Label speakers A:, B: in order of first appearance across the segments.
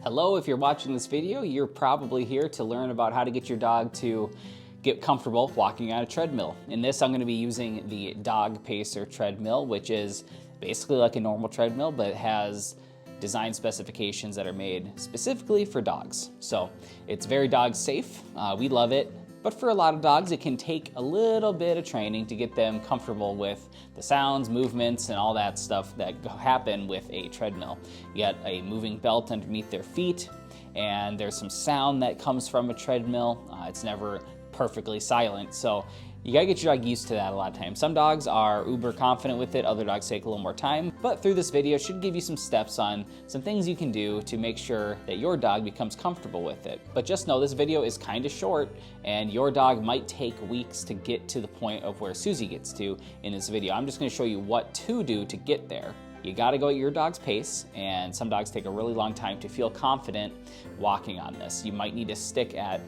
A: Hello, if you're watching this video, you're probably here to learn about how to get your dog to get comfortable walking on a treadmill. In this, I'm going to be using the DogPACER treadmill, which is basically like a normal treadmill, but it has design specifications that are made specifically for dogs. So it's very dog safe. We love it. But for a lot of dogs, it can take a little bit of training to get them comfortable with the sounds, movements, and all that stuff that happen with a treadmill. You got a moving belt underneath their feet, and there's some sound that comes from a treadmill. It's never perfectly silent, so you gotta get your dog used to that a lot of times. Some dogs are uber confident with it, other dogs take a little more time, but through this video should give you some steps on some things you can do to make sure that your dog becomes comfortable with it. But just know this video is kind of short, and your dog might take weeks to get to the point of where Susie gets to in this video. I'm just gonna show you what to do to get there. You gotta go at your dog's pace, and some dogs take a really long time to feel confident walking on this. You might need to stick at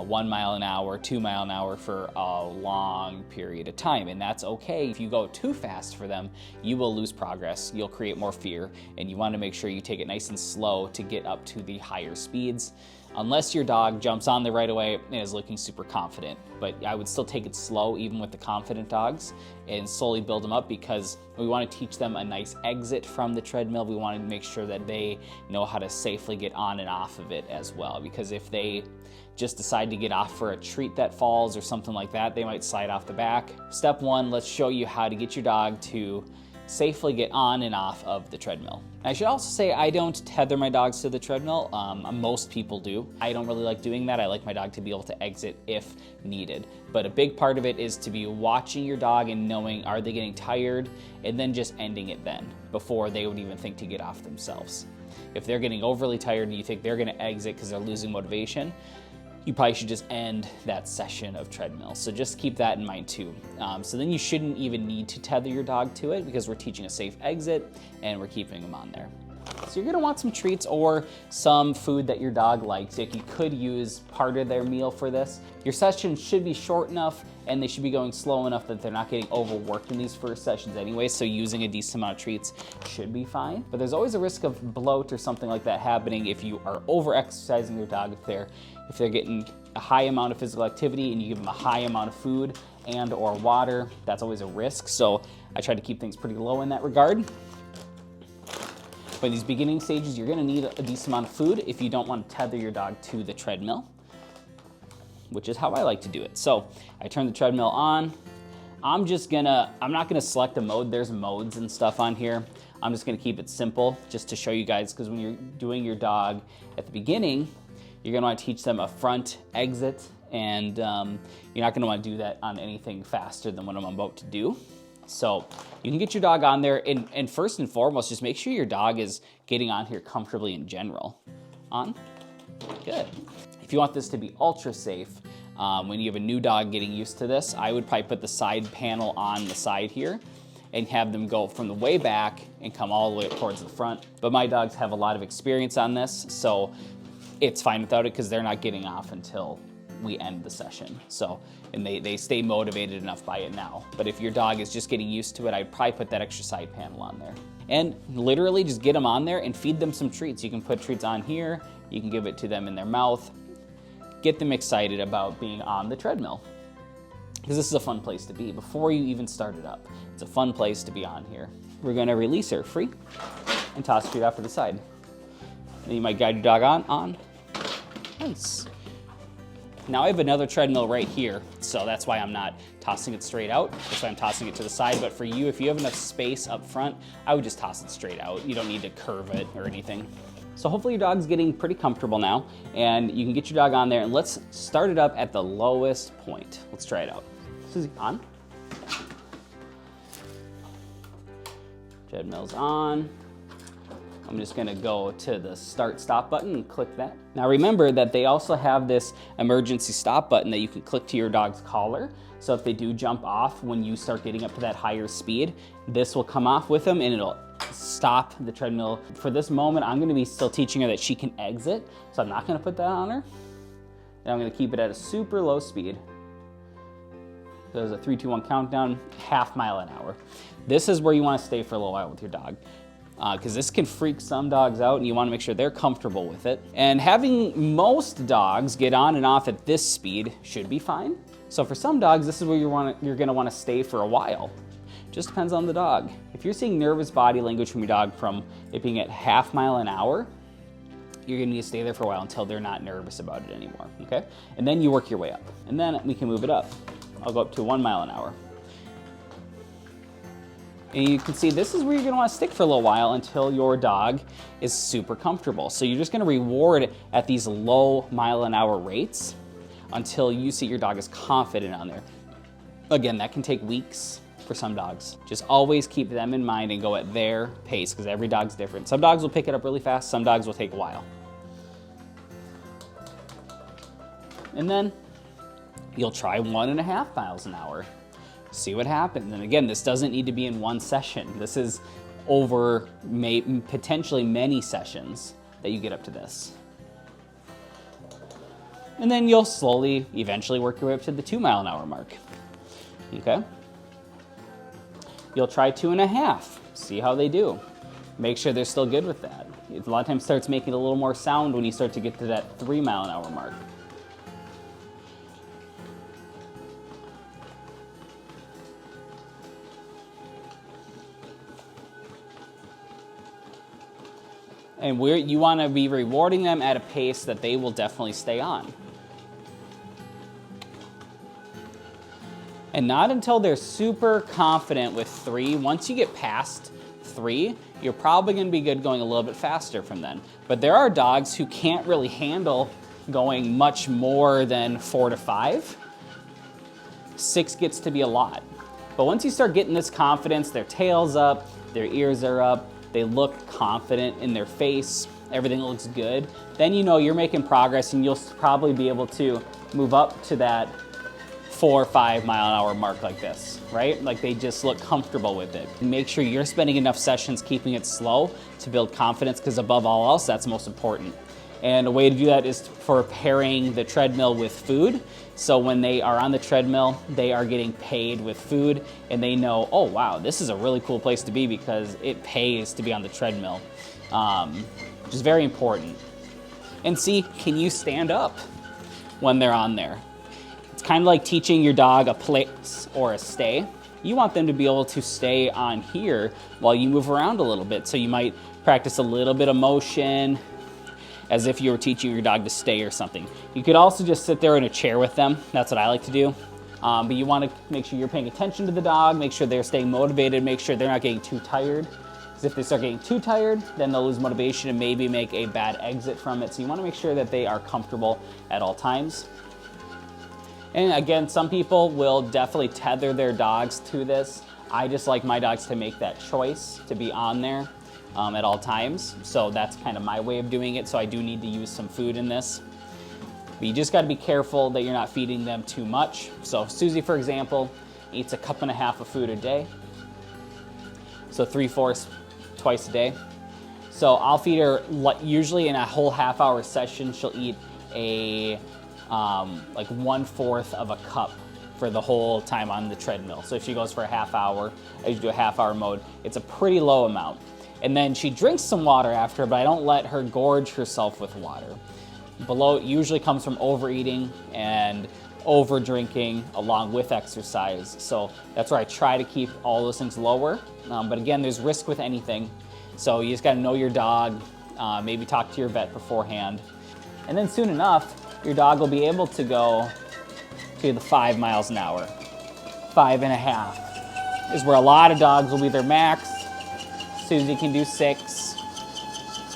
A: 1 mile an hour, 2 mile an hour for a long period of time, and that's okay. If you go too fast for them, you will lose progress, you'll create more fear, and you want to make sure you take it nice and slow to get up to the higher speeds, unless your dog jumps on there right away and is looking super confident. But I would still take it slow even with the confident dogs and slowly build them up, because we want to teach them a nice exit from the treadmill. We want to make sure that they know how to safely get on and off of it as well, because if they just decide to get off for a treat that falls or something like that, they might slide off the back. Step one, let's show you how to get your dog to safely get on and off of the treadmill. I should also say I don't tether my dogs to the treadmill. Most people do. I don't really like doing that. I like my dog to be able to exit if needed. But a big part of it is to be watching your dog and knowing, are they getting tired, and then just ending it then before they would even think to get off themselves. If they're getting overly tired and you think they're gonna exit because they're losing motivation, you probably should just end that session of treadmill. So just keep that in mind too. So then you shouldn't even need to tether your dog to it, because we're teaching a safe exit and we're keeping them on there. So you're gonna want some treats or some food that your dog likes. If you could use part of their meal for this. Your session should be short enough and they should be going slow enough that they're not getting overworked in these first sessions anyway, so using a decent amount of treats should be fine. But there's always a risk of bloat or something like that happening if you are over-exercising your dog, if they're getting a high amount of physical activity and you give them a high amount of food and or water. That's always a risk, so I try to keep things pretty low in that regard. But in these beginning stages, you're gonna need a decent amount of food if you don't want to tether your dog to the treadmill, which is how I like to do it. So I turn the treadmill on. I'm not gonna select a mode. There's modes and stuff on here. I'm just gonna keep it simple just to show you guys, because when you're doing your dog at the beginning, you're gonna wanna teach them a front exit, and you're not gonna wanna do that on anything faster than what I'm about to do. So you can get your dog on there, and first and foremost, just make sure your dog is getting on here comfortably in general. On, good. If you want this to be ultra safe, when you have a new dog getting used to this, I would probably put the side panel on the side here and have them go from the way back and come all the way up towards the front. But my dogs have a lot of experience on this, so it's fine without it, because they're not getting off until we end the session. So, and they stay motivated enough by it now. But if your dog is just getting used to it, I'd probably put that extra side panel on there. And literally just get them on there and feed them some treats. You can put treats on here, you can give it to them in their mouth. Get them excited about being on the treadmill, because this is a fun place to be before you even start it up. It's a fun place to be on here. We're gonna release her free and toss treat off to the side. Then you might guide your dog on. Nice. Now I have another treadmill right here, so that's why I'm not tossing it straight out. That's why I'm tossing it to the side. But for you, if you have enough space up front, I would just toss it straight out. You don't need to curve it or anything. So hopefully your dog's getting pretty comfortable now, and you can get your dog on there, and let's start it up at the lowest point. Let's try it out. Susie, on. Treadmill's on. I'm just gonna go to the start stop button and click that. Now remember that they also have this emergency stop button that you can click to your dog's collar. So if they do jump off when you start getting up to that higher speed, this will come off with them and it'll stop the treadmill. For this moment, I'm gonna be still teaching her that she can exit. So I'm not gonna put that on her. And I'm gonna keep it at a super low speed. There's a 3, 2, 1 countdown, 0.5 mile an hour. This is where you wanna stay for a little while with your dog. because this can freak some dogs out and you want to make sure they're comfortable with it. And having most dogs get on and off at this speed should be fine. So for some dogs, this is where you're going to want to stay for a while. Just depends on the dog. If you're seeing nervous body language from your dog from it being at half mile an hour, you're gonna need to stay there for a while until they're not nervous about it anymore, okay? And then you work your way up. And then we can move it up. I'll go up to 1 mile an hour. And you can see this is where you're gonna wanna stick for a little while until your dog is super comfortable. So you're just gonna reward at these low mile an hour rates until you see your dog is confident on there. Again, that can take weeks for some dogs. Just always keep them in mind and go at their pace because every dog's different. Some dogs will pick it up really fast, some dogs will take a while. And then you'll try 1.5 miles an hour. See what happens. And again, this doesn't need to be in one session. This is over potentially many sessions that you get up to this. And then you'll slowly, eventually work your way up to the 2 mile an hour mark. Okay? You'll try 2.5, see how they do. Make sure they're still good with that. A lot of times it starts making a little more sound when you start to get to that 3 mile an hour mark. And you want to be rewarding them at a pace that they will definitely stay on. And not until they're super confident with 3. Once you get past 3, you're probably going to be good going a little bit faster from then. But there are dogs who can't really handle going much more than 4 to 5. 6 gets to be a lot. But once you start getting this confidence, their tail's up, their ears are up, they look confident in their face, everything looks good, then you know you're making progress and you'll probably be able to move up to that 4 or 5 mile an hour mark like this, right? Like they just look comfortable with it. And make sure you're spending enough sessions keeping it slow to build confidence because above all else, that's most important. And a way to do that is for pairing the treadmill with food. So when they are on the treadmill, they are getting paid with food and they know, oh wow, this is a really cool place to be because it pays to be on the treadmill, which is very important. And see, can you stand up when they're on there? It's kind of like teaching your dog a place or a stay. You want them to be able to stay on here while you move around a little bit. So you might practice a little bit of motion as if you were teaching your dog to stay or something. You could also just sit there in a chair with them. That's what I like to do. But you want to make sure you're paying attention to the dog, make sure they're staying motivated, make sure they're not getting too tired. Because if they start getting too tired, then they'll lose motivation and maybe make a bad exit from it. So you want to make sure that they are comfortable at all times. And again, some people will definitely tether their dogs to this. I just like my dogs to make that choice to be on there at all times. So that's kind of my way of doing it. So I do need to use some food in this. But you just got to be careful that you're not feeding them too much. So Susie, for example, eats 1.5 cups of food a day. So 3/4 twice a day. So I'll feed her, usually in a whole half-hour session, she'll eat a like 1/4 of a cup for the whole time on the treadmill. So if she goes for a half hour, I usually do a half-hour mode, it's a pretty low amount. And then she drinks some water after, but I don't let her gorge herself with water. Below, it usually comes from overeating and over drinking along with exercise. So that's where I try to keep all those things lower. But again, there's risk with anything. So you just gotta know your dog, maybe talk to your vet beforehand. And then soon enough, your dog will be able to go to the 5 miles an hour. 5.5 is where a lot of dogs will be their max. Susie can do 6.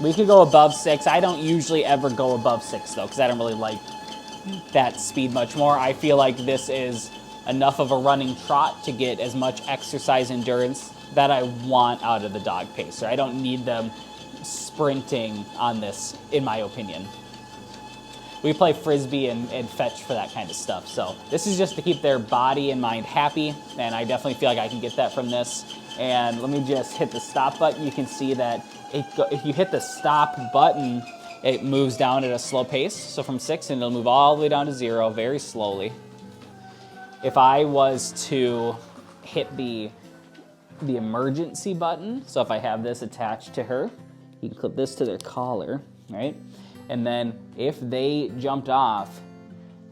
A: We could go above 6. I don't usually ever go above 6 though, because I don't really like that speed much more. I feel like this is enough of a running trot to get as much exercise endurance that I want out of the DogPACER. I don't need them sprinting on this, in my opinion. We play Frisbee and fetch for that kind of stuff. So this is just to keep their body and mind happy, and I definitely feel like I can get that from this. And let me just hit the stop button. You can see that if you hit the stop button, it moves down at a slow pace. So from 6, and it'll move all the way down to 0 very slowly. If I was to hit the the emergency button. So if I have this attached to her, you can clip this to their collar, right? And then if they jumped off,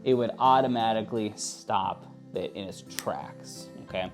A: it would automatically stop it in its tracks, okay?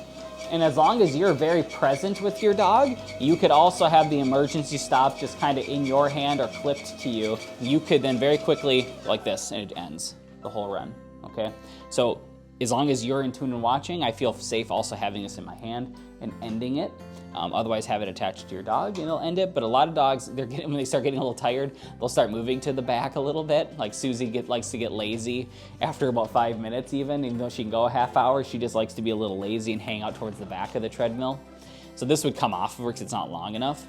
A: And as long as you're very present with your dog, you could also have the emergency stop just kind of in your hand or clipped to you. You could then very quickly, like this, and it ends the whole run, okay? So as long as you're in tune and watching, I feel safe also having this in my hand and ending it. Otherwise, have it attached to your dog and it'll end it. But a lot of dogs, when they start getting a little tired, they'll start moving to the back a little bit. Like Susie likes to get lazy after about 5 minutes even though she can go a half hour, she just likes to be a little lazy and hang out towards the back of the treadmill. So this would come off of her because it's not long enough.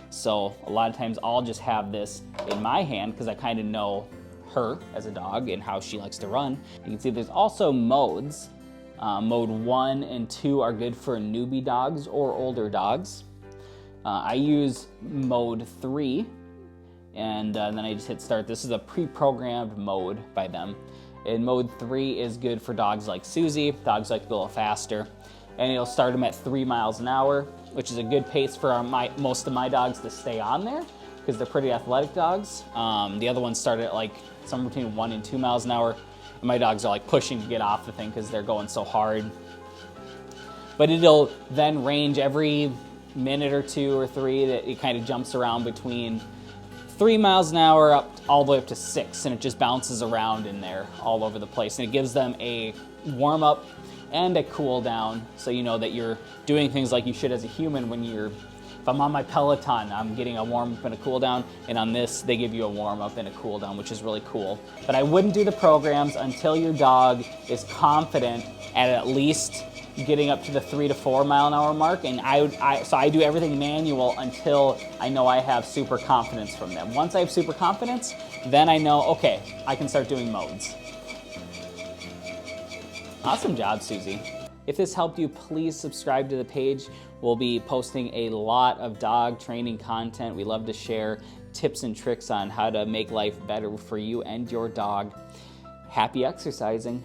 A: So a lot of times I'll just have this in my hand because I kind of know her as a dog and how she likes to run. You can see there's also modes. Mode 1 and 2 are good for newbie dogs or older dogs. I use mode 3 and then I just hit start. This is a pre-programmed mode by them. And mode 3 is good for dogs like Susie, dogs like to go a little faster. And it'll start them at 3 miles an hour, which is a good pace for most of my dogs to stay on there because they're pretty athletic dogs. The other ones start at like somewhere between 1 and 2 miles an hour. And my dogs are like pushing to get off the thing because they're going so hard. But it'll then range every minute or 2 or 3 that it kind of jumps around between 3 miles an hour up all the way up to 6, and it just bounces around in there all over the place. And it gives them a warm up and a cool down, so you know that you're doing things like you should as a human when if I'm on my Peloton, I'm getting a warm up and a cool down, and on this, they give you a warm up and a cool down, which is really cool. But I wouldn't do the programs until your dog is confident at least getting up to the 3 to 4 mile an hour mark, and so I do everything manual until I know I have super confidence from them. Once I have super confidence, then I know, okay, I can start doing modes. Awesome job, Susie. If this helped you, please subscribe to the page. We'll be posting a lot of dog training content. We love to share tips and tricks on how to make life better for you and your dog. Happy exercising.